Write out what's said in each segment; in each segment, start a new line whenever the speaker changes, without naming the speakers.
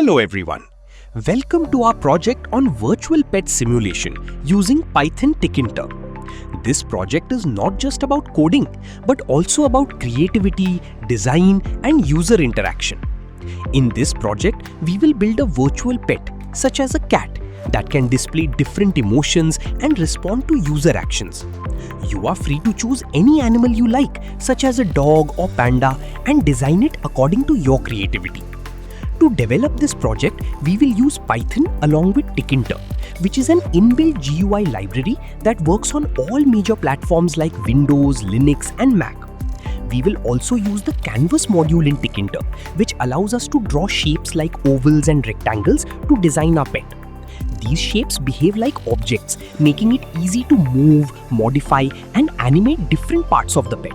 Hello everyone. Welcome to our project on virtual pet simulation using Python Tkinter. This project is not just about coding but also about creativity, design and user interaction. In this project, we will build a virtual pet such as a cat that can display different emotions and respond to user actions. You are free to choose any animal you like, such as a dog or panda, and design it according to your creativity. To develop this project, we will use Python along with Tkinter, which is an inbuilt GUI library that works on all major platforms like Windows, Linux and Mac. We will also use the Canvas module in Tkinter, which allows us to draw shapes like ovals and rectangles to design our pet. These shapes behave like objects, making it easy to move, modify and animate different parts of the pet.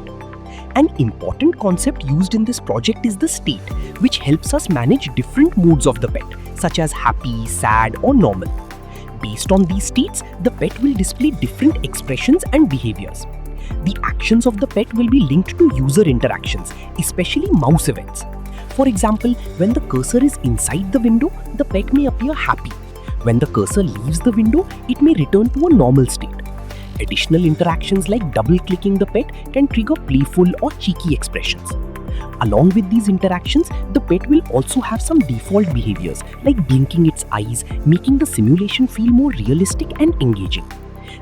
An important concept used in this project is the state, which helps us manage different moods of the pet, such as happy, sad or normal. Based on these states, the pet will display different expressions and behaviors. The actions of the pet will be linked to user interactions, especially mouse events. For example, when the cursor is inside the window, the pet may appear happy. When the cursor leaves the window, it may return to a normal state. Additional interactions like double-clicking the pet can trigger playful or cheeky expressions. Along with these interactions, the pet will also have some default behaviors like blinking its eyes, making the simulation feel more realistic and engaging.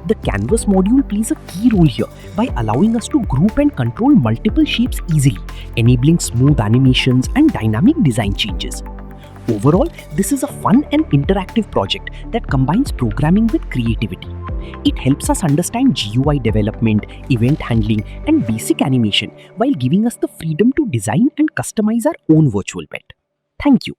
The Canvas module plays a key role here by allowing us to group and control multiple shapes easily, enabling smooth animations and dynamic design changes. Overall, this is a fun and interactive project that combines programming with creativity. It helps us understand GUI development, event handling, and basic animation while giving us the freedom to design and customize our own virtual pet. Thank you.